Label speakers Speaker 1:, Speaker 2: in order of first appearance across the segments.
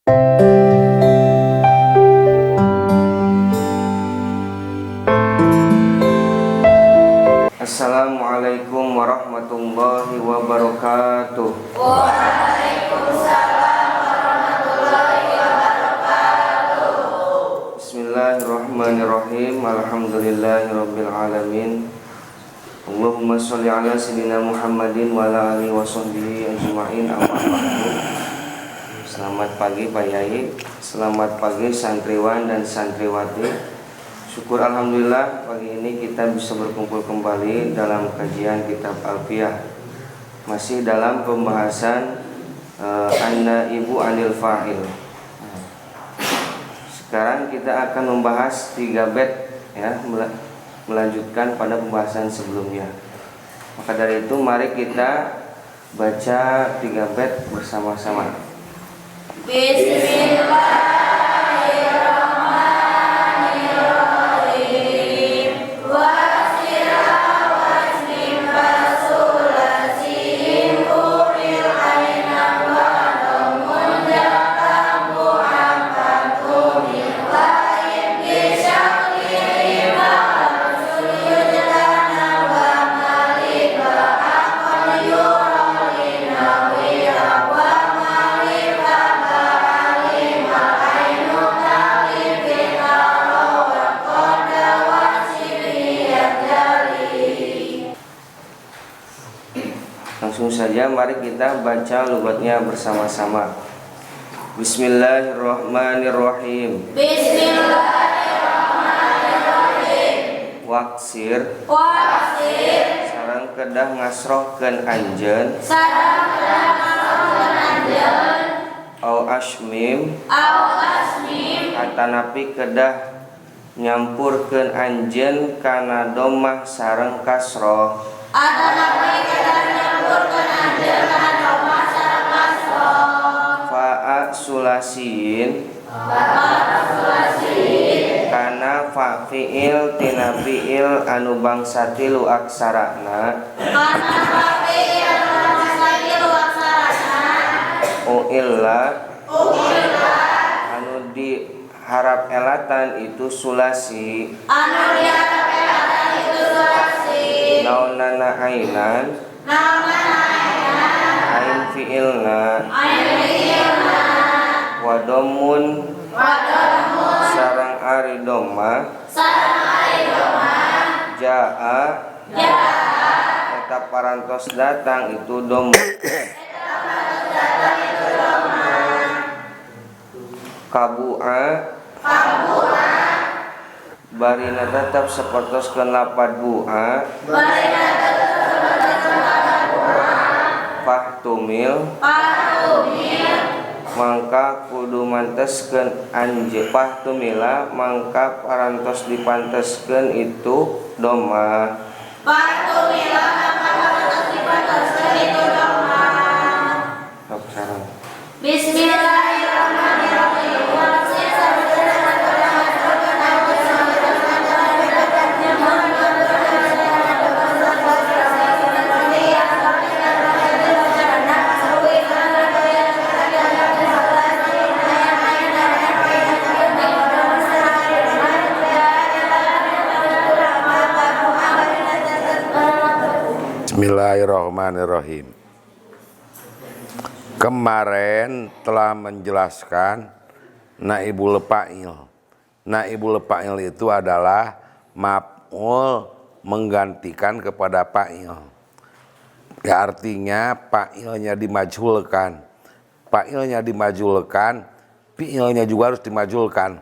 Speaker 1: Assalamualaikum warahmatullahi wabarakatuh.
Speaker 2: Waalaikumsalam warahmatullahi wabarakatuh.
Speaker 1: Bismillahirrahmanirrahim. Alhamdulillahirabbil alamin. Allahumma sholli ala sayyidina Muhammadin wa ala alihi washabbihi ajmain. Amma ba'du. Selamat pagi Pak Yai, selamat pagi santriwan dan santriwati. Syukur alhamdulillah pagi ini kita bisa berkumpul kembali dalam kajian kitab Alfiyah. Masih dalam pembahasan an-naibu anil fa'il. Sekarang kita akan membahas 3 bait ya, melanjutkan pada pembahasan sebelumnya. Maka dari itu mari kita baca 3 bait bersama-sama.
Speaker 2: Bismillahirrahmanirrahim. Wasirah wasmim fasulasiim uril ainam wa domun jakamu ampantumil waim bisyakli ma'asul yudana wa malik wa akon yurolina wira wa malik wa ma'alim ma'ainu talibin arawar koda wasiriyat jali.
Speaker 1: Langsung saja mari kita baca lugatnya bersama-sama. Bismillahirrahmanirrahim.
Speaker 2: Bismillahirrahmanirrahim.
Speaker 1: Waksir
Speaker 2: Wasir
Speaker 1: sareng kedah ngasrohkeun anjeun
Speaker 2: sareng kedah anjeun
Speaker 1: au asmim
Speaker 2: au asmim
Speaker 1: atanapi kedah nyampurkeun anjeun kana domah sareng kasroh
Speaker 2: atanapi kedah nyampurkeun anjeun kana domah sareng kasroh
Speaker 1: fa'a sulasiin
Speaker 2: bapak sulasi
Speaker 1: kana fa fi'il tina fi'il anu bangsa tilu aksarana
Speaker 2: kana papi yang masaki luaksarana
Speaker 1: u'illa
Speaker 2: ukila
Speaker 1: anu diharap elatan itu sulasi
Speaker 2: anu diharapkan itu sulasi
Speaker 1: naunana ainan
Speaker 2: namanya
Speaker 1: ain fi'ilna
Speaker 2: ayyilna
Speaker 1: wadomun
Speaker 2: wadamun
Speaker 1: sarang ari doma
Speaker 2: sarang aidoma
Speaker 1: jaa
Speaker 2: ja'a
Speaker 1: eta parantos datang itu doma
Speaker 2: datang itu doma
Speaker 1: kabu'a
Speaker 2: kabu'a
Speaker 1: barina tetap sapertoskeun lapad bu'a
Speaker 2: barina tetap
Speaker 1: fahtumil
Speaker 2: patumil
Speaker 1: mangka kudu manteskeun anjeun fahtumila mangka parantos dipanteskeun itu doma
Speaker 2: patumila maka tetap dipantoskeun itu doma.
Speaker 1: sok sareng
Speaker 2: Bismillahirrahmanirrahim. Wasir sareng kedah ngasrohkeun
Speaker 3: Bismillahirrahmanirrahim. Kemarin telah menjelaskan naibul fa'il. Naibul fa'il itu adalah maf'ul menggantikan kepada fa'il. Ya, artinya fa'ilnya dimajhulkan. Fa'ilnya dimajhulkan, fi'ilnya juga harus dimajhulkan.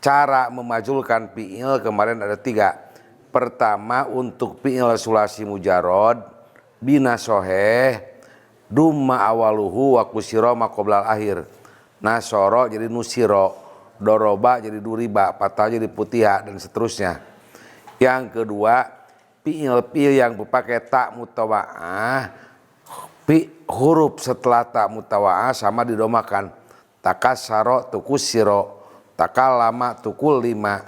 Speaker 3: Cara memajhulkan fi'il kemarin ada 3. Pertama untuk fi'il sulasi mujarrad bina soheh dumma awaluhu wa kusiro maqoblal akhir. Nasoro jadi nusiro, doroba jadi duriba, patah jadi putiha dan seterusnya. Yang kedua fi'il yang berpakai tak mutawa'ah, huruf setelah tak mutawa'ah sama didomakan. Takasaro tukusiro, takallama tukul lima,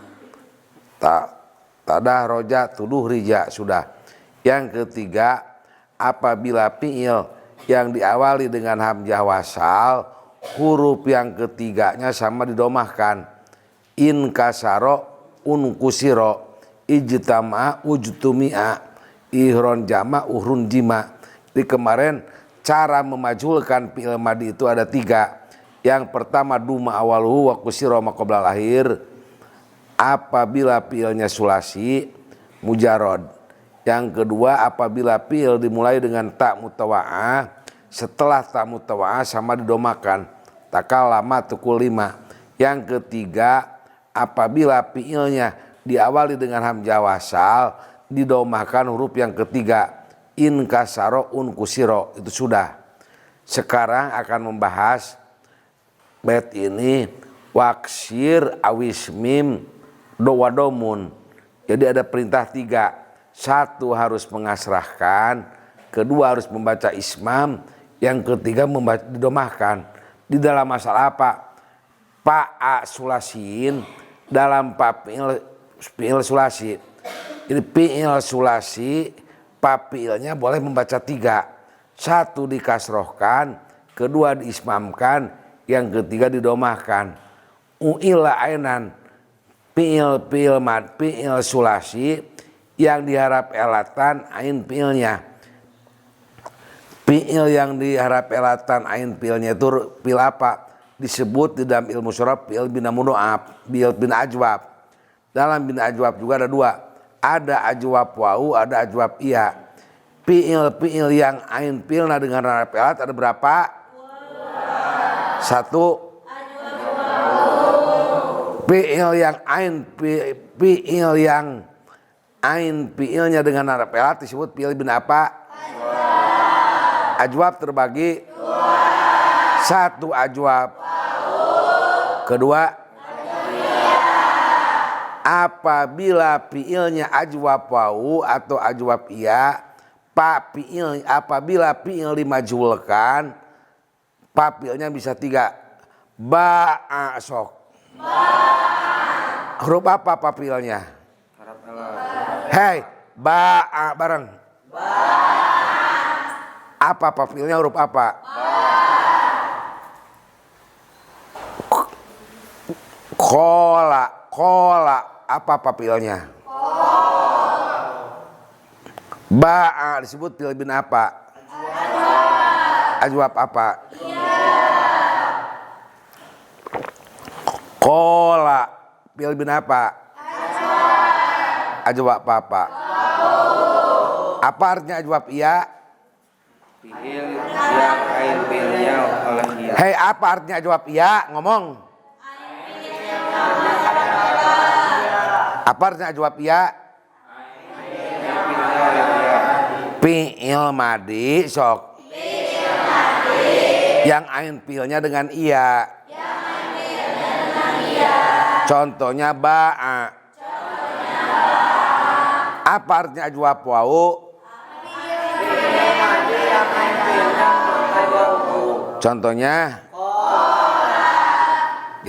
Speaker 3: tadah roja tuduh rija sudah. Yang ketiga apabila fi'il yang diawali dengan hamzah wasal huruf yang ketiganya sama didomahkan. In kasaro un kusiro, ijtama ujtumia, ihron jama uhrun jima. Di kemarin cara memajulkan fi'il madi itu ada 3. Yang pertama duma awaluhu wa kusiro ma qoblal akhir, apabila fi'ilnya sulasi mujarod. Yang kedua apabila fi'il dimulai dengan ta mutawa'ah, setelah ta mutawa'ah sama didomakan. Takallama tukul 5. Yang ketiga apabila fi'ilnya diawali dengan hamzah wasal, didomakan huruf yang ketiga. In kasaro un kusiro, itu sudah. Sekarang akan membahas bait ini waksir awis mim dowadomun. Jadi ada perintah 3. 1 harus mengasrahkan, kedua harus membaca ismam, yang ketiga didomahkan. Di dalam masalah apa? Pa'a sulasin dalam fi'il sulasi. Ini fi'il sulasi, fi'ilnya boleh membaca 3. 1 dikasrohkan, kedua diismamkan, yang ketiga didomahkan. U'ila ainan fi'il sulasi yang diharap elatan ain fi'ilnya. Fi'il yang diharap elatan ain fi'ilnya itu fi'il apa? Disebut di dalam ilmu syaraf fi'il bina mudoab, fi'il bina ajwab. Dalam bina ajwab juga ada 2. Ada ajwab wau, ada ajwab iya. Fi'il yang ain fi'ilna dengan harap elat ada berapa? 1. Fi'il yang ain fi'ilnya dengan harap elat disebut fi'il bin apa? Ajwab terbagi 1 ajwab. Kedua apabila fi'ilnya ajwab wau atau ajwab iya, apabila fi'il dimajulkan, fi'ilnya bisa 3. Ba'a sok. Huruf apa fi'ilnya? Hei, ba'a bareng. Apa fi'ilnya huruf apa? Kola apa fi'ilnya? Ba'a disebut fi'il bin apa? Ajwab apa? Kola fi'il bin apa? Ajwab apa? Apa artinya ajwab iya?
Speaker 1: Fi'il yang ain fi'ilnya oleh iya.
Speaker 3: Hei, apa artinya ajwab iya? Ngomong. Apa artinya ajwab iya? Fi'il madi sok. Yang ain fi'ilnya dengan iya. Contohnya ba'a. Apa artinya ajwab wau? Contohnya?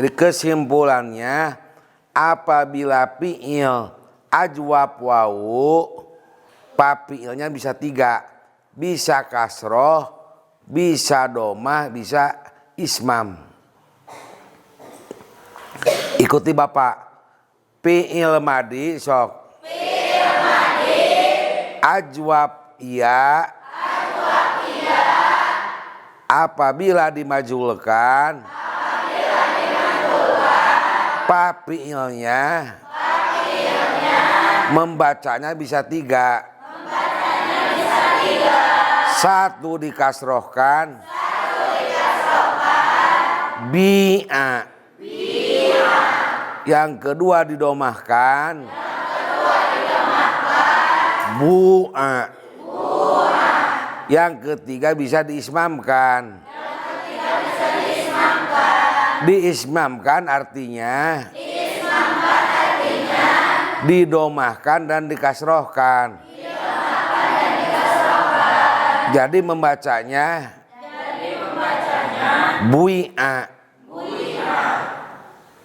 Speaker 3: Jadi kesimpulannya apabila fi'il ajwab wau, fi'ilnya bisa 3. Bisa kasroh, bisa domah, bisa ismam. Ikuti Bapak. Fi'il madi sok. Ajwab iya apabila dimajulkan, fi'ilnya membacanya bisa 3. 1 dikasrohkan, bi'a. Yang kedua didomahkan, bu'a. Yang ketiga bisa diismamkan. Diismamkan artinya didomahkan dan dikasrohkan. Jadi membacanya bui'a.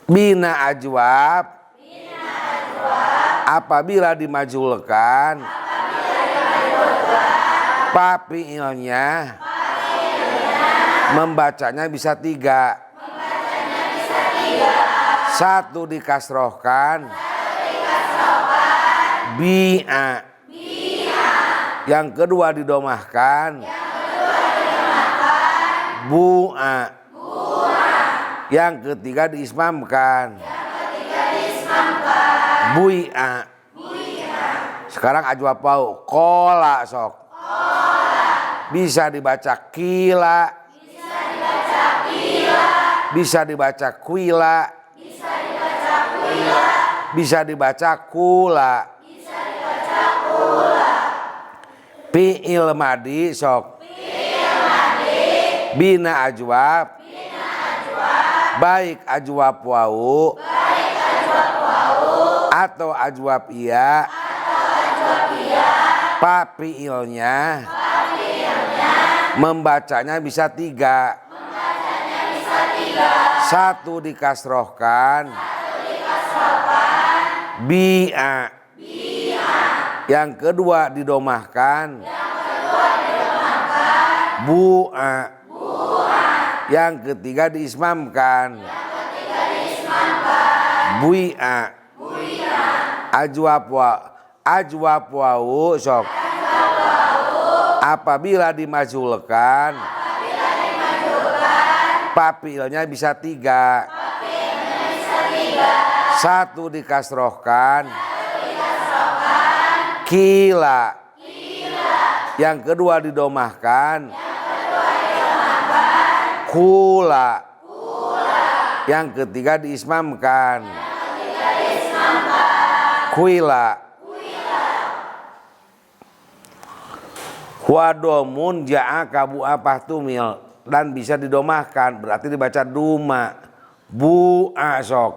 Speaker 3: Bina ajwab apabila dimajulkan, fi'ilnya Membacanya bisa tiga. Satu dikasrohkan. Bi'a. Yang kedua didomahkan. Bu'a. Yang ketiga diismamkan. Bui'a. Sekarang ajwa pau. Kola sok. Bisa dibaca kila. Bisa dibaca kuila. Bisa dibaca kula. Fi'il madi sok. Bina ajwab. Baik ajwab wau. Atau ajwab iya. Pa fi'ilnya. Membacanya bisa tiga. Satu dikasrohkan. Bi'a. Yang kedua didomahkan. Bu'a. Yang ketiga diismamkan. Bui'a. Ajwab wau sok. Apabila dimajulkan. Papilnya bisa tiga. Satu dikasrohkan. Kila. Yang kedua didomahkan. Kula. Yang ketiga diismamkan. Kuila. Wadomun ja'a kabu apa tumil. Dan bisa didomahkan. Berarti dibaca duma. Bu'a sok.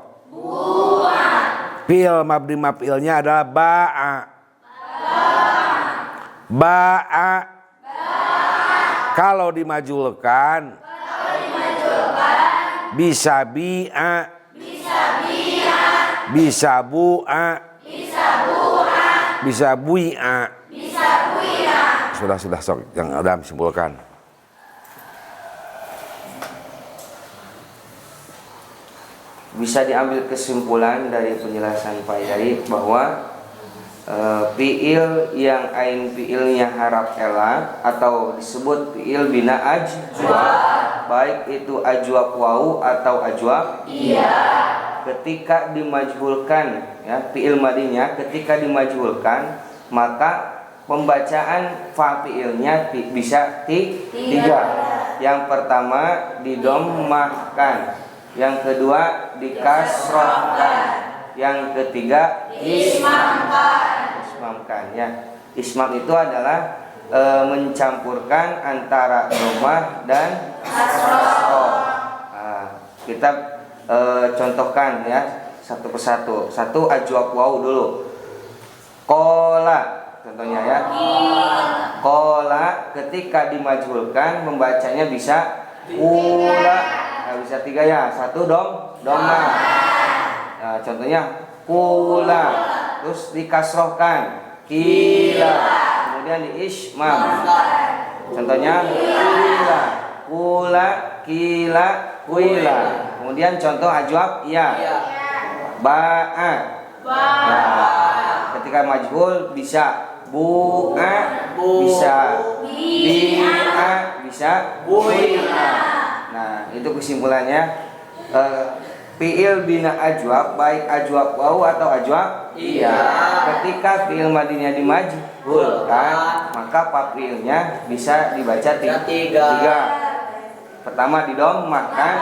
Speaker 3: Pil mabdi maf'ilnya adalah ba'a. Ba'a. Kalau dimajulkan. Bisa bi'a. Bisa bu'a. Bisa bui'a. Sudah sok yang udah simpulkan.
Speaker 1: Bisa diambil kesimpulan dari penjelasan Pak Yai bahwa fiil yang ain fiilnya haraf elah atau disebut fiil bina ajwab, baik itu ajwab wau atau ajwab iya, ketika dimajhulkan, ya fiil madinya ketika dimajhulkan, maka pembacaan fa fiilnya bisa tiga. Yang pertama didomahkan, yang kedua dikasrohkan, yang ketiga ismamkan. Ya, ismam itu adalah mencampurkan antara domah dan kasroh. Kita contohkan ya satu persatu. Satu ajwab wau dulu. Kola contohnya ya. Kola ketika dimajhulkan membacanya bisa ula. Bisa tiga ya. Satu domah. Nah, contohnya kula, terus dikasrohkan kila, kemudian diismam. Contohnya kula, kila, kuila. Kemudian contoh ajwab ya, ba'a. Nah, ketika majhul bisa bu'a, bisa bi'a, bisa bui'a. Nah, itu kesimpulannya. Fi'il bina ajwab, baik ajwab wau atau ajwab iya, ketika fi'il madinya dimajhulkan, maka fa'ilnya bisa dibaca tiga. Pertama didomahkan,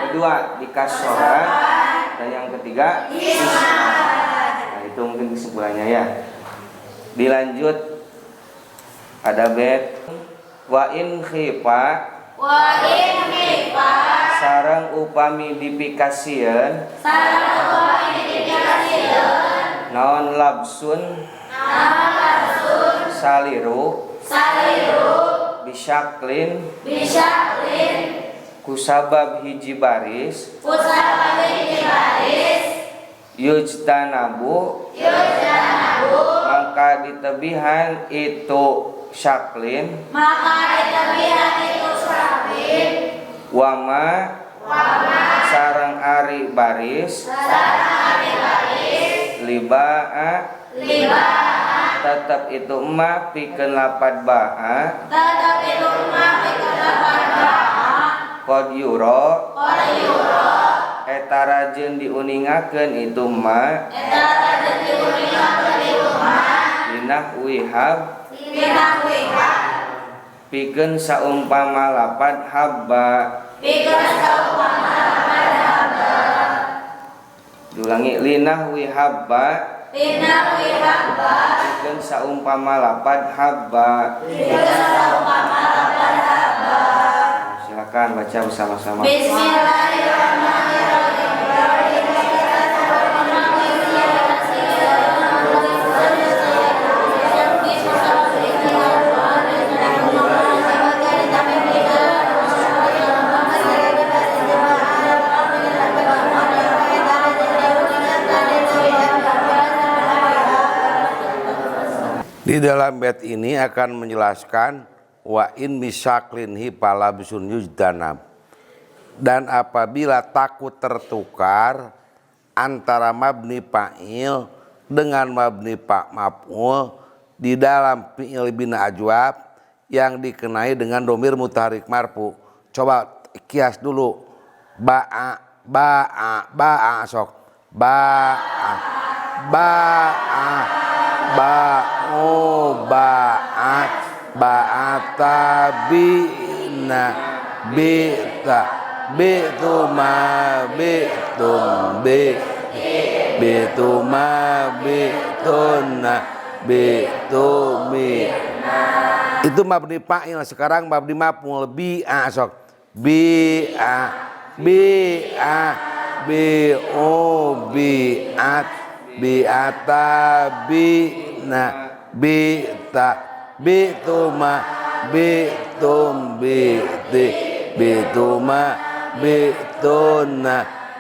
Speaker 1: kedua dikasrohkan, dan yang ketiga nah, itu mungkin kesimpulannya ya. Dilanjut ada bait wa in khifa sareng upami dipikasieun naon labsun saliru bisyaklin kusabab hiji baris yujtanabu maka ditebihan itu syaklin wama sareng ari baris libaa tetap itu ma pikeun lapad baa qad yura eta rajin diuningakeun itu ma linah wihab pikeun saumpama lapad habba diulangi linah wihabba pikeun saumpama lapad habba. Silakan baca bersama-sama.
Speaker 3: Di dalam bait ini akan menjelaskan wa in bisaklin hipala bisun yujdanab, dan apabila takut tertukar antara mabni fa'il dengan mabni maf'ul di dalam fi'il bina ajwab yang dikenai dengan domir mutaharik marfu. Coba kias dulu. Ba'a sok. Ba'at ba'ata bina bita bituma bitum bituma bituna bitumi. Itu mabni fa'il. Sekarang mabni maf'ul. Bi'a sok. Bi'a bi'at bi'ata bina bita bituma bitum biti bituma bituna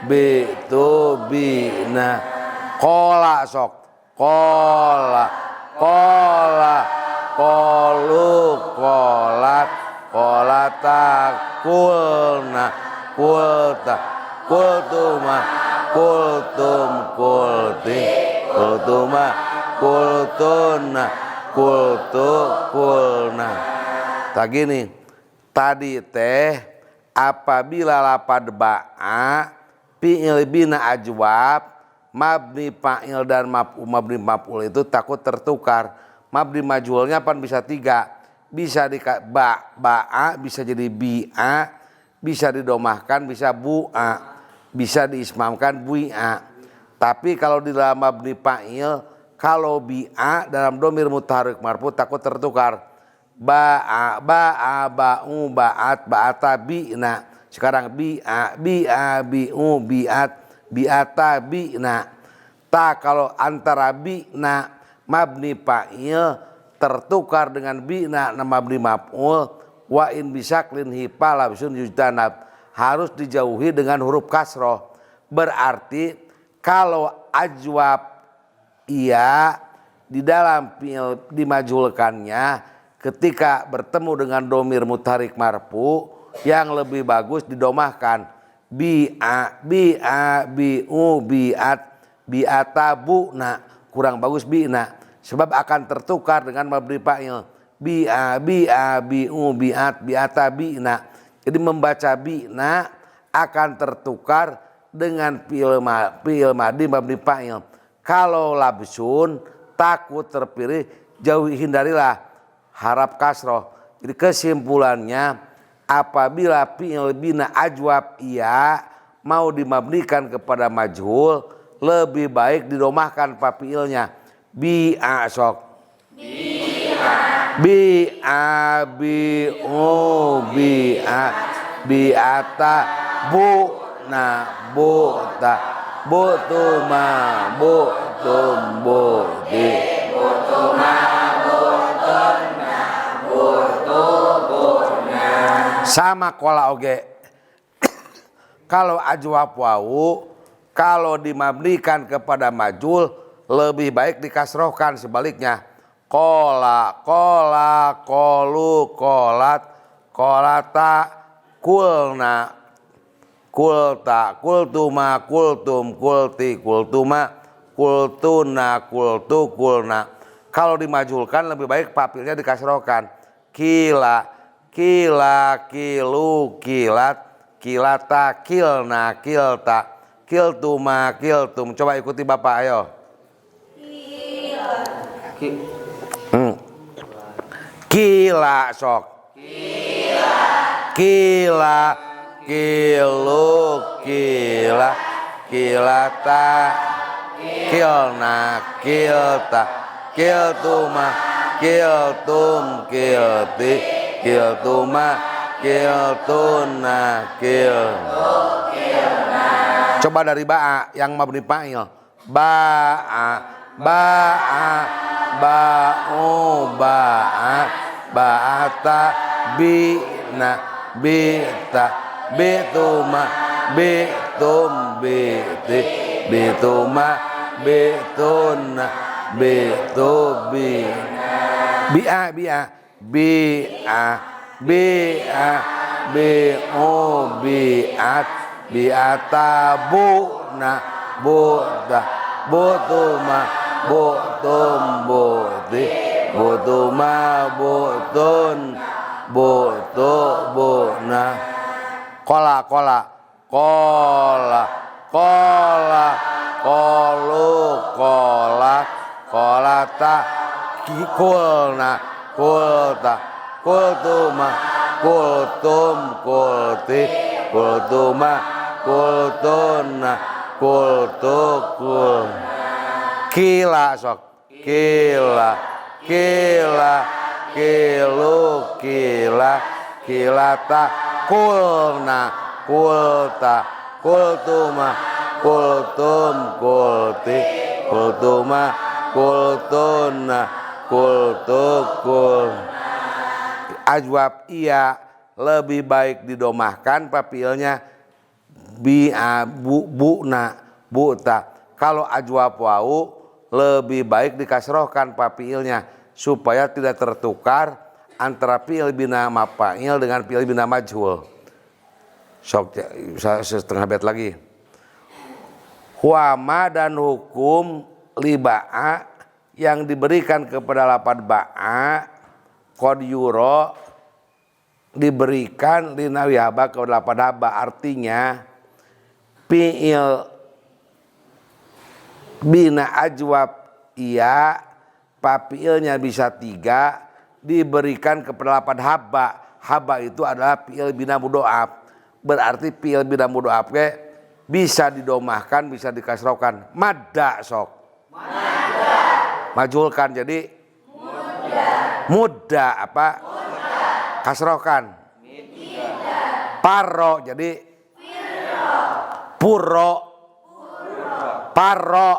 Speaker 3: bitubina. Kola sok. Kola kolu kolat kolata kulna kulta kultuma kultum kulti kultuma kultuna kultu kulna. Tak gini tadi teh apabila lapad ba'a fi'il bina ajwab mabni fa'il dan mabni maf'ul itu takut tertukar. Mabni majhulnya pan bisa 3, bisa di ba'a bisa jadi bi'a, bisa didomahkan bisa bu'a, bisa diismamkan bu'a. Tapi kalau di dalam mabni fa'il, kalau bi'a dalam domir mutaharik marfu takut tertukar. Ba'a ba'u ba'at ba'ata bi'na. Sekarang bi'a bi'u bi'at bi'ata bi'na. Ta kalau antara bi'na mabni fa'il tertukar dengan bi'na mabni maf'ul wa in bisaklin hipala bisun yujdanab, harus dijauhi dengan huruf kasroh. Berarti kalau ajwab iya di dalam fi'il dimajhulkannya ketika bertemu dengan domir mutaharik marfu yang lebih bagus didomahkan bi'a bi'u bi'at bi'ata bu'na, kurang bagus bi'na sebab akan tertukar dengan mabni fa'il bi'a bi'u bi'at bi'ata bi'na. Jadi membaca bi'na akan tertukar dengan fi'il madi mabni fa'il. Kalau labsun takut terpilih jauhi hindarilah harap kasroh. Jadi kesimpulannya apabila fi'il bina ajwab iya mau dimabnikan kepada majhul lebih baik didomahkan fi'ilnya bi'a sok bi'a bi'u bi'at bi'ata bu'na bu'ta bu'tuma bu'tum bu'ti bu'tuma bu'tuna bu'tu bu'na. Sama kola oge. Kalau ajwab wawu kalau dimabnikan kepada majhul lebih baik dikasrohkan. Sebaliknya kola kolu kolat kolata kulna, kulta, kultuma, kultum, kulti, kultuma, kultuna, kultu, kulna. Kalau dimajulkan lebih baik papilnya dikasrohkan. Kila, kila, kilu, kilat, kilata, kilna, kilta, kiltuma, kiltum. Coba ikuti Bapak, ayo. Kila sok. Kila, kilu, kila, kilata, kilna, kilta, kiltuma, kiltum, kilti, kiltuma, kiltuna, kil. Coba dari ba'a yang mabni fa'il. Ba'a, ba'a, ba'u, ba'a, ba'ata, bi'na, bi'ta, bi'tuma, bi'tum, bi'ti, bi'tuma, bi'tuna, bi'tubi. Bi'a, bi'a, bi'a, bi'a, bi'u, bi'at, bi'ata, bu'na, bu'ta, bu'tuma, bu'tum, bu'ti, bu'tuma, bu'tun, bu'tu, bu'na. Kola, kola, kola, kola, kolu, kola, kolata, kulna, kulta, kultuma, kultum, kulti, kultuma, kultuna, kultu, kul. Kila sok. Kila, kila, kilu, kila, kilata, kulna, kulta, kultuma, kultum, kulti, kultuma, kultuna, kultu, kul. Ajwab iya lebih baik didomahkan papilnya bi'a, bu'na, bu'ta. Kalau ajwab wau lebih baik dikasrohkan papilnya supaya tidak tertukar antara fi'il bina maf'il dengan fi'il bina majhul. Sok setengah bait lagi. Huama dan hukum liba'a yang diberikan kepada lafaz ba'a qad yura diberikan linawi haba kepada lafaz haba, artinya fi'il bina ajwab iya papiilnya bisa 3 diberikan kepada lafaz haba. Haba itu adalah fi'il bina mudhoaf. Berarti fi'il bina mudhoaf bisa didomahkan, bisa dikasrohkan. Madda sok. Madda. Majulkan jadi mudda apa? Mudda. Kasrohkan. Midda. Parro jadi purro. Parro.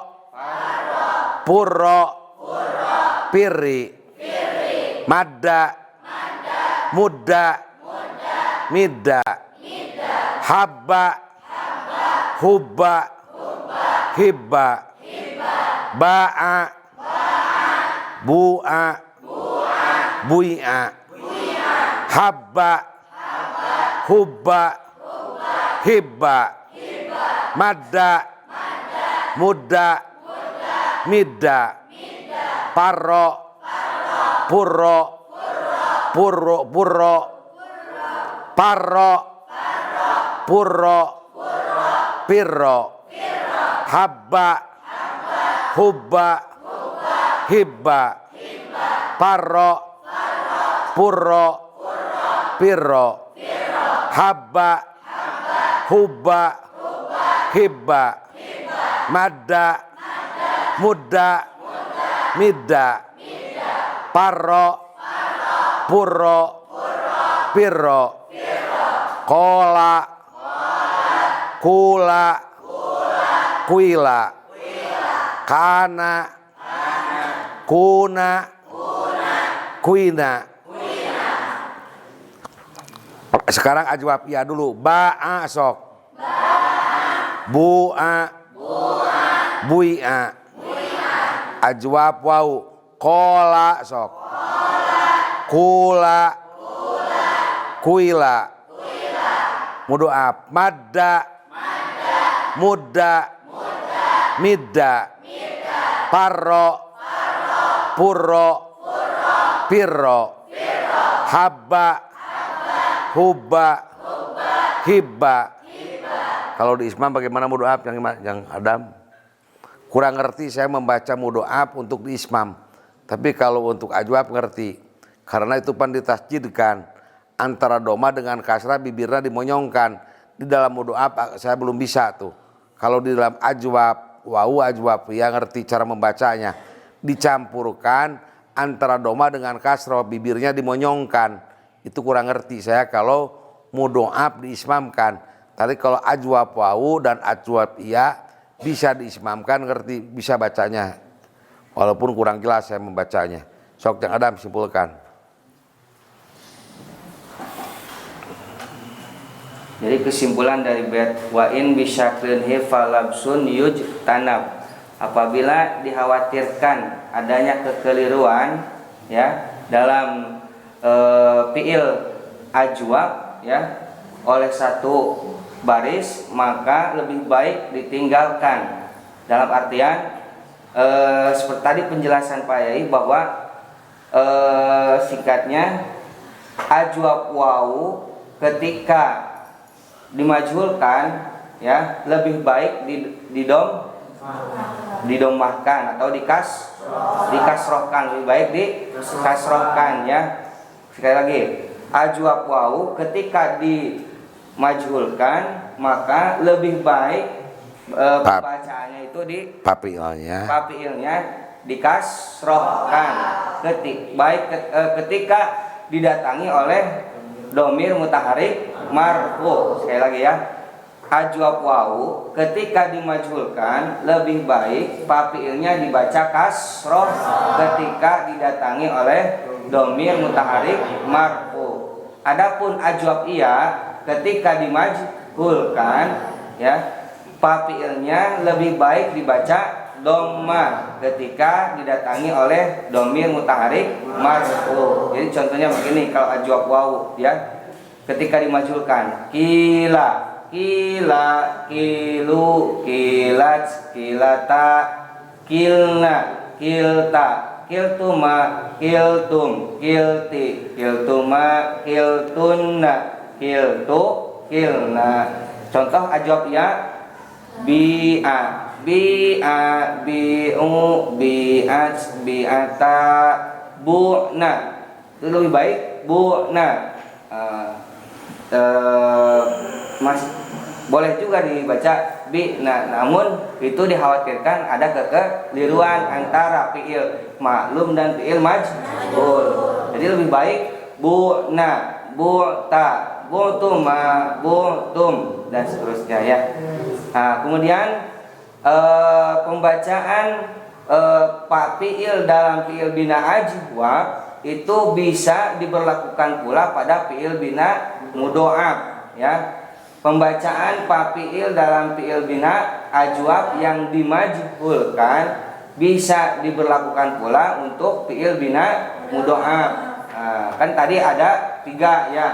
Speaker 3: Purro. Piri. Madda. Mudda. Midda. Habba. Hubba. Hibba. Ba'a. Bu'a. Bui'a. Habba. Hubba. Hibba. Madda. Mudda. Midda. Parro. Purro. Purro. Parro. Purro. Pirro. Habba. Hubba. Hibba. Parro. Purro. Pirro. Habba. Hubba. Hibba. Madda. Mudda. Midda. Parro. Purro. Pirro. Kola. Kula. Kuila. Kana. Kuna. Kuina. Sekarang ajwab ya dulu. Ba'a sok. Bu'a. Bui'a. Ajwab wau. Kola sok. Kula. Kuila. Mudhoaf. Madda. Mudda. Midda. Parro. Purro. Pirro. Habba. Hubba. Hibba. Kalau di Ismam bagaimana mudhoaf yang Adam? Kurang ngerti saya membaca mudhoaf untuk di Ismam. Tapi kalau untuk ajwab ngerti. Karena itu pan ditasjidkan antara doma dengan kasrah bibirnya dimonyongkan. Di dalam mudhoaf saya belum bisa tuh. Kalau di dalam ajwab, wau ajwab ya ngerti cara membacanya. Dicampurkan antara doma dengan kasrah bibirnya dimonyongkan. Itu kurang ngerti saya kalau mudhoaf diismamkan. Tadi kalau ajwab wau dan ajwab iya bisa diismamkan ngerti bisa bacanya. Walaupun kurang jelas saya membacanya. Sok yang Adam simpulkan.
Speaker 1: Jadi kesimpulan dari bait wa in bisyakrin falabsun yujtanab. Apabila dikhawatirkan adanya kekeliruan ya dalam fiil ajwab ya oleh satu baris, maka lebih baik ditinggalkan. Dalam artian seperti tadi penjelasan Pak Yai bahwa singkatnya ajwab wawu ketika dimajhulkan ya lebih baik didomahkan atau dikasrohkan, lebih baik dikasrohkan ya. Sekali lagi, ajwab wawu ketika dimajhulkan maka lebih baik pembacaannya itu di papiilnya dikasrohkan ketika didatangi oleh domir mutaharik marfu. Sekali lagi ya, ajwab wawu ketika dimajhulkan lebih baik papiilnya dibaca kasroh ketika didatangi oleh domir mutaharik marfu. Adapun ajwab iya ketika dimajhulkan ya papiilnya lebih baik dibaca dhamma ketika didatangi oleh domir mutaharik marfu. Jadi contohnya begini kalau ajwab wawu ya ketika dimajhulkan kila, kila, kilu, kilat, kilata, kilna, kilta, kiltuma, kiltum, kilti, kiltuma, kiltunna, kiltu, kilna. Contoh ajwab ya bi'a, bi'a, bi'u, bi'at, bi'ata, bu'na. Itu lebih baik bu'na. Masih boleh juga dibaca bi. Nah, namun itu dikhawatirkan ada kekeliruan antara fiil maklum dan fiil majhul. Jadi lebih baik bu'na, bu'ta, bu'tuma, bu'tum dan seterusnya ya. Nah, kemudian pembacaan fiil dalam fiil bina ajwab itu bisa diberlakukan pula pada fiil bina mudhoaf ya. Pembacaan fiil dalam fiil bina ajwab yang dimajhulkan bisa diberlakukan pula untuk fiil bina mudhoaf. Nah, kan tadi ada 3 ya,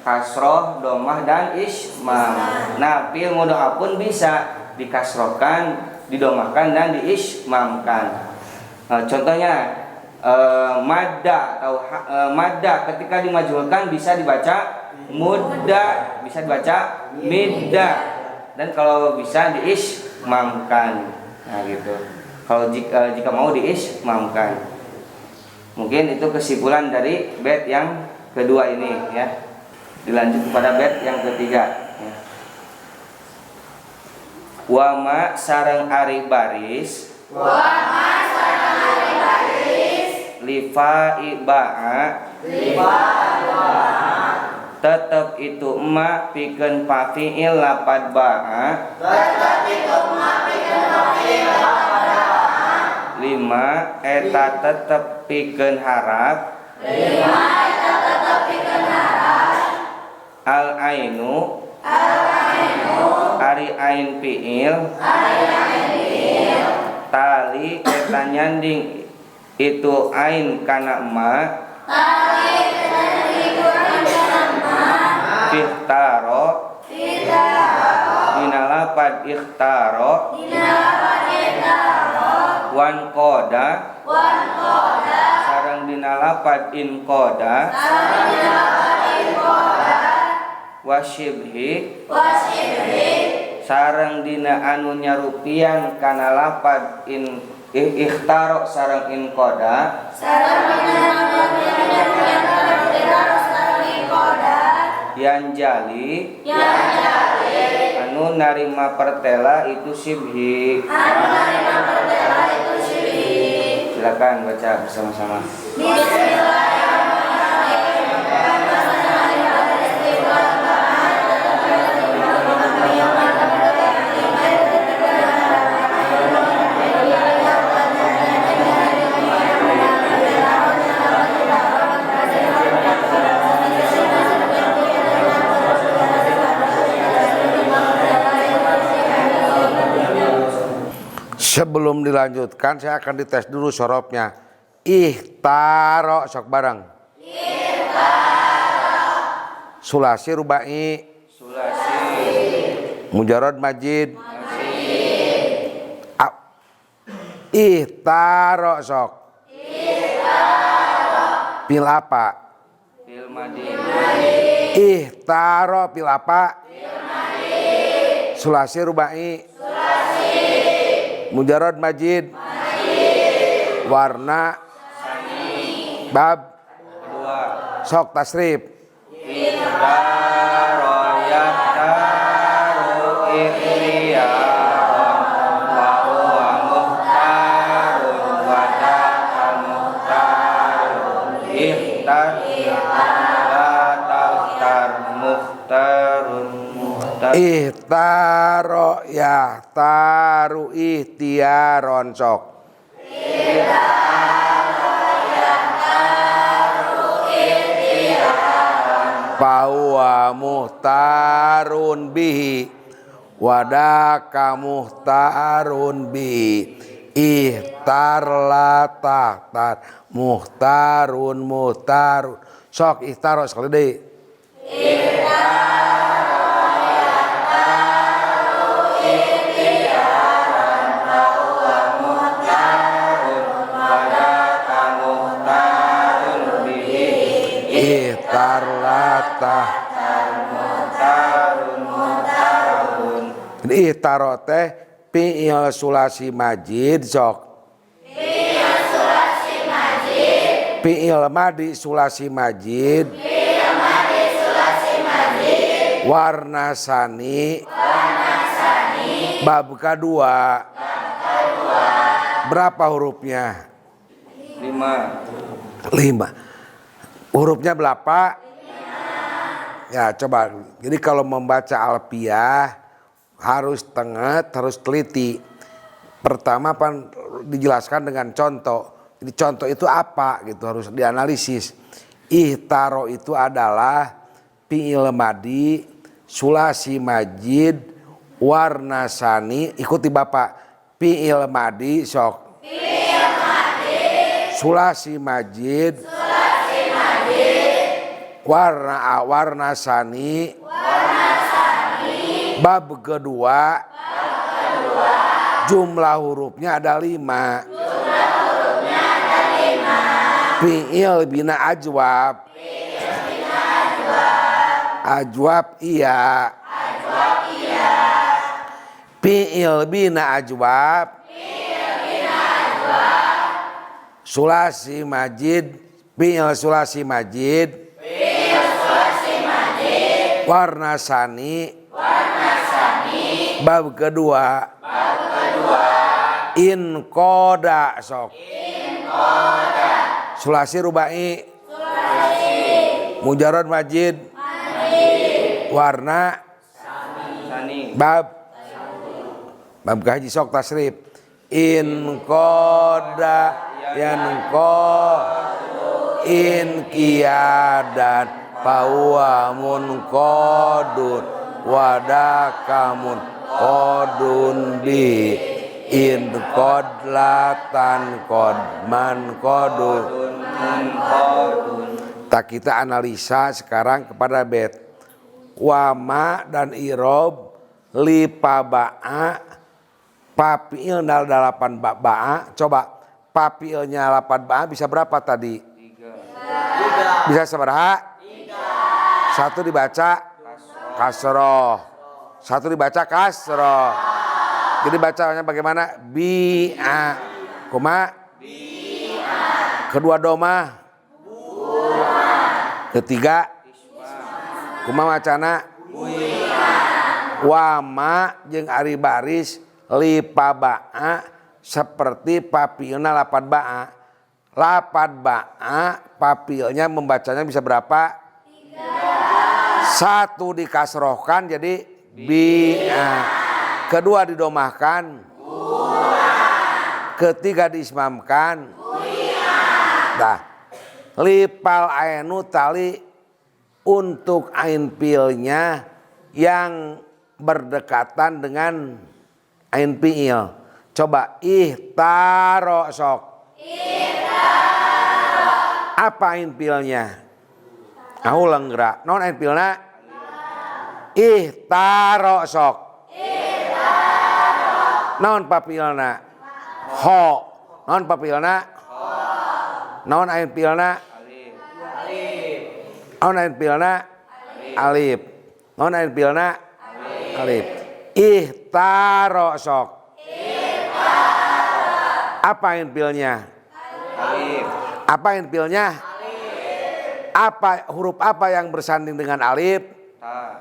Speaker 1: kasroh, domah dan ismam. Nah, fiil mudhoaf pun bisa dikasrohkan, didomahkan dan diismamkan. Nah, contohnya madda atau madda ketika dimajhulkan bisa dibaca mudda, bisa dibaca midda, dan kalau bisa diismamkan. Nah gitu. Kalau jika mau diismamkan. Mungkin itu kesimpulan dari bait yang kedua ini ya. Dilanjut kepada bait yang ketiga ya. Wa ma sareng ari baris, lifa iba'a, tetap itu emak pikeun pafiil lapad ba'a, lima eta tetap pikeun harap, al ainu ari ain fiil, tali eta nyanding itu ain kana ma, fihtaro lapad ikhtaro wan koda sareng dina lapad in koda wasyibhi sareng dina anu nyarupian kana lapad in ikhtaro sareng in koda yang jali anu narima pertela itu syibhi. Silakan baca bersama-sama.
Speaker 3: Sebelum dilanjutkan saya akan dites dulu sorobnya. Ikhtaro sok bareng. Sulasi rubai. Mujarad majid. Ikhtaro sok. Pil apa?
Speaker 1: Fil madi.
Speaker 3: Ikhtaro pil apa? Sulasi rubai. Mujarad majid. Warna bab
Speaker 1: Kedua.
Speaker 3: sok tasrif.
Speaker 1: Ikhtaro yaktaru ikhtiyaron wa huwa muhtarun wa daka muhtarun ikhtar la taftar muhtarun muhtar.
Speaker 3: Ikhtaro yahtaru ikhtiyaron sok. Fahuwa muhtarun bihi wadaka muhtarun bihi. Ikhtar la tahtar muhtarun muhtarun sok. Ikhtaro sekali deh. Jadi ihtaro teh fi'il sulasi majid sok. Fi'il madi sulasi majid. Warna sani. Bab kedua. Berapa hurufnya?
Speaker 1: 5.
Speaker 3: Hurufnya berapa? Ya coba. Jadi kalau membaca alfiah harus tengah, harus teliti. Pertama dijelaskan dengan contoh. Jadi contoh itu apa gitu, harus dianalisis. Ihtaro itu adalah fi'il madi sulasi majid warna sani. Ikuti Bapak. Fi'il madi sok. Fi'il madi sulasi majid warna sani. Bab kedua. Jumlah hurufnya ada 5. Fi'il bina ajwab. Ajwab iya. Fi'il bina ajwab. Sulasi majid. Fi'il sulasi majid. Warna sani. Bab kedua. In koda sok. Sulasi rubai. Mujarad majid. Warna
Speaker 1: Sani.
Speaker 3: bab kaji sok tasrif. In koda yan ko in kiadan fahuwa munqadun wadakamun qadun bi in qadlatan qadman qadun. Tak kita analisa sekarang kepada bet wama dan irob lipaba'a papiil dal dalapan ba'a. Coba papiilnya lapan ba'a bisa berapa tadi?
Speaker 1: 3.
Speaker 3: Bisa seberapa? 3. Satu dibaca kasroh. Satu dibaca kasroh. Jadi bacanya bagaimana? Bi'a. Kuma? Bi'a. Kedua doma? Buma. Ketiga? Isma. Kuma macana? Bui'a. Wama jeung ari baris lipaba'a seperti papiilna lapan ba'a. Lapan ba'a papiilnya membacanya bisa berapa? 3. Satu dikasrohkan jadi bi'a. Kedua didomahkan bu'a. Ketiga diismamkan bui'a. Nah, lipal ainu tali untuk ain fiilnya yang berdekatan dengan ain fiil. Coba ihtaro sok. Ihtaro. Apa ain fiilnya? Ulang gerak. Non ain fiilna? Ihtaro sok. Naon papiilna? Ho. Naon papiilna? Ho. Naon ain fiilna? Alif. Naon ain fiilna? Alif. Naon ain fiilna? Alif. Ihtaro sok. Apa ain fiilnya?
Speaker 1: Alif.
Speaker 3: Apa ain fiilnya? Apa huruf apa yang bersanding dengan alif?
Speaker 1: Ta.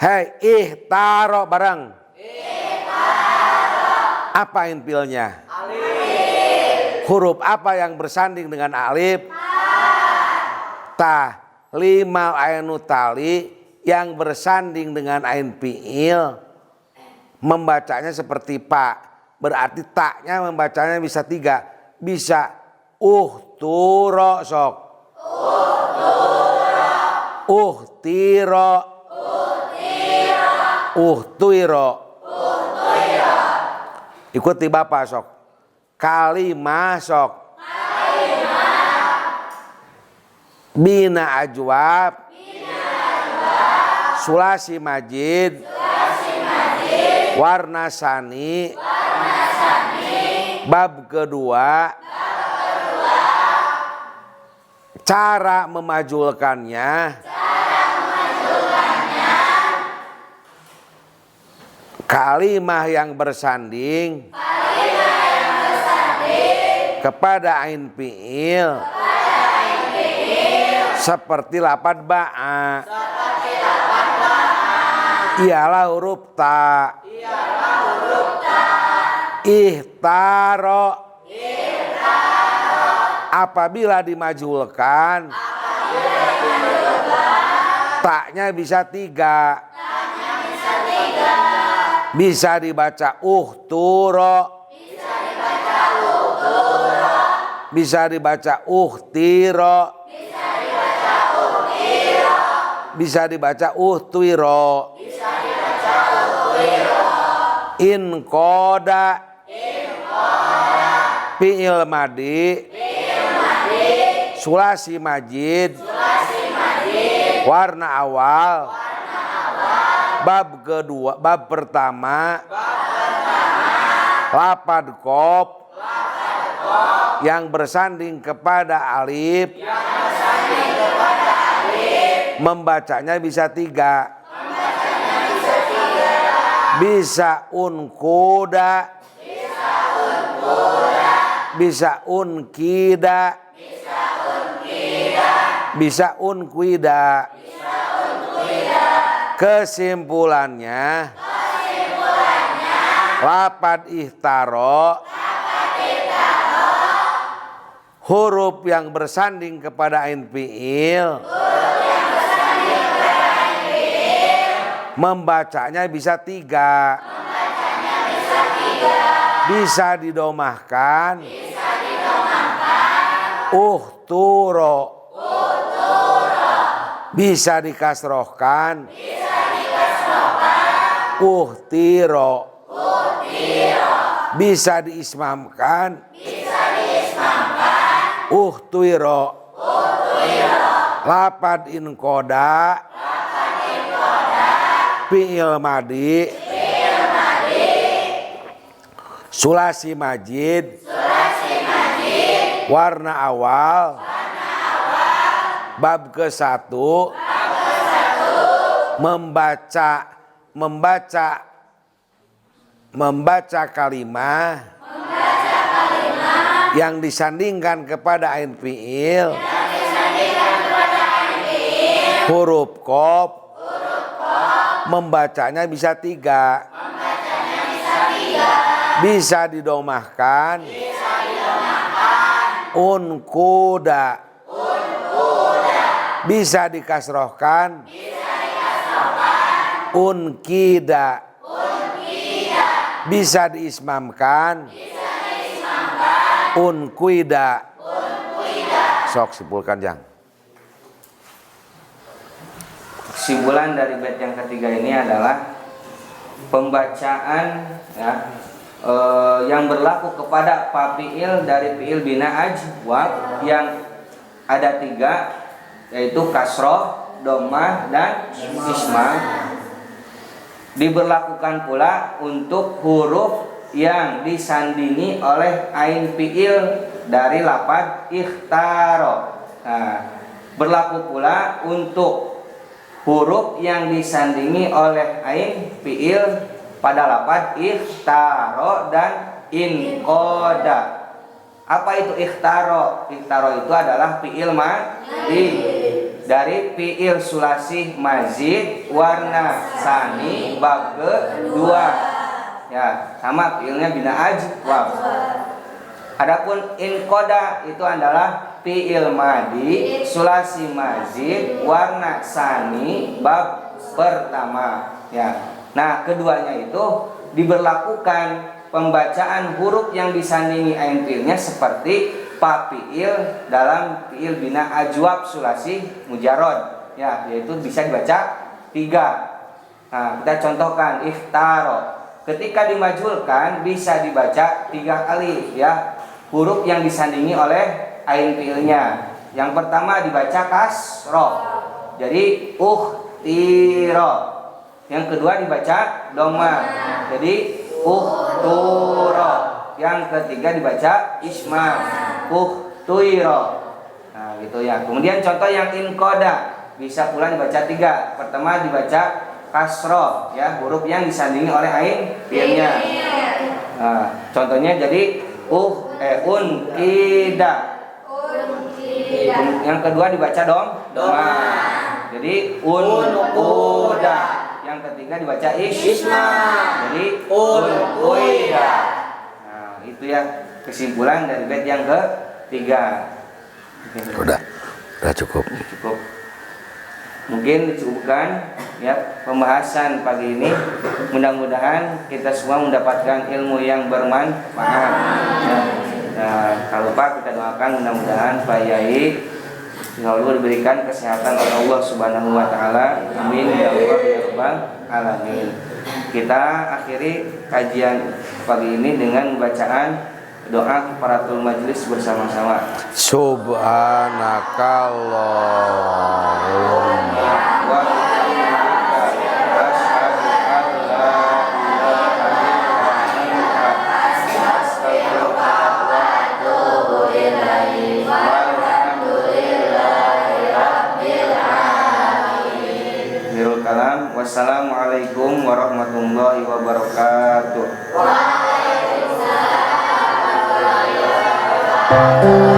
Speaker 3: Hei, ihtaro bareng. Apa ain fiilnya? Alif. Huruf apa yang bersanding dengan alif? Ta. Lima ainu tali yang bersanding dengan ain fiil membacanya seperti pa. Berarti taknya membacanya bisa 3. Bisa turo sok. Tiro. Tuiro. Ikuti Bapak sok. Kalimah sok. Bina ajwab. Sulasi majid. Warna sani. Bab kedua. Cara memajulkannya. Kalimah yang bersanding kepada ain fiil seperti lapan ba'a. Ialah huruf ta. Ihtaro. Apabila dimajulkan taknya bisa 3. Bisa dibaca turo. Bisa dibaca tiro. Bisa dibaca tuiro. In koda. Fi'il madi. Sulasi majid. Warna awal. Bab kedua, bab pertama. Lapad qaf yang bersanding kepada alif. Membacanya bisa 3. Bisa unkuda. Bisa unkida. Bisa unkuida. Kesimpulannya lapad ihtaro huruf yang bersanding kepada ain fiil membacanya bisa 3. Bisa didomahkan turo. Bisa dikasrohkan tiro. Bisa diismamkan tuiro. Lapad in koda Fi'il madi sulasi majid warna awal bab ke-1 membaca kalimah yang disandingkan kepada ain fi'il huruf qaf membacanya bisa 3. Bisa didomahkan unkuda, bisa dikasrohkan unkida, bisa diismamkan unkuida. Sok simpulkan Jang.
Speaker 1: Kesimpulan dari bait yang ketiga ini adalah pembacaan ya, yang berlaku kepada fi'il dari fi'il bina ajwab yang ada 3, yaitu kasroh, domah, dan ismam. Diberlakukan pula untuk huruf yang disandingi oleh ain fi'il dari lafaz ikhtaro. Nah, berlaku pula untuk huruf yang disandingi oleh ain fi'il pada lafaz ikhtaro dan inqoda. Apa itu ikhtaro? Ikhtaro itu adalah fi'il madi dari fi'il sulasi mazid warna sani bab kedua. Ya, sama fi'ilnya bina ajwab. Adapun inqoda itu adalah fi'il madi sulasi mazid warna sani bab pertama. Ya. Nah, keduanya itu diberlakukan pembacaan huruf yang disandingi ain fi'ilnya seperti fa fi'il dalam fi'il bina ajwab sulasi mujarrad. Ya, yaitu bisa dibaca 3. Nah, kita contohkan ikhtaro. Ketika dimajhulkan bisa dibaca 3 kali ya. Huruf yang disandingi oleh ain fi'ilnya. Yang pertama dibaca kasroh. Jadi uhtiro. Yang kedua dibaca doma. Jadi uhturo. Yang ketiga dibaca isma. Uhtuiro. Nah, gitu ya. Kemudian contoh yang inqoda bisa pula dibaca 3. Pertama dibaca kasroh ya, huruf yang disandingi oleh ain fi'ilnya. Nah, contohnya jadi unkida. Yang kedua dibaca doma. Jadi unkuda. Yang ketiga dibaca isma. Jadi unkuida. Nah, itu ya kesimpulan dari bait yang ketiga.
Speaker 3: Udah cukup.
Speaker 1: Cukup. Mungkin dicukupkan ya pembahasan pagi ini. Mudah-mudahan kita semua mendapatkan ilmu yang bermanfaat. Ya. Nah, kalau lupa kita doakan mudah-mudahan Pak Yai selalu diberikan kesehatan oleh Allah Subhanahu wa taala. Amin ya Allah ya rabbal alamin. Kita akhiri kajian pagi ini dengan bacaan doa kafaratul majelis bersama-sama.
Speaker 3: Subhanakallahumma
Speaker 1: Wa bihamdika asyhadu an la ilaha illa anta astaghfiruka wa atubu ilaik. Akhirul kalam. Wassalamualaikum warahmatullahi wabarakatuh.
Speaker 2: Waalaikumsalam warahmatullahi wabarakatuh.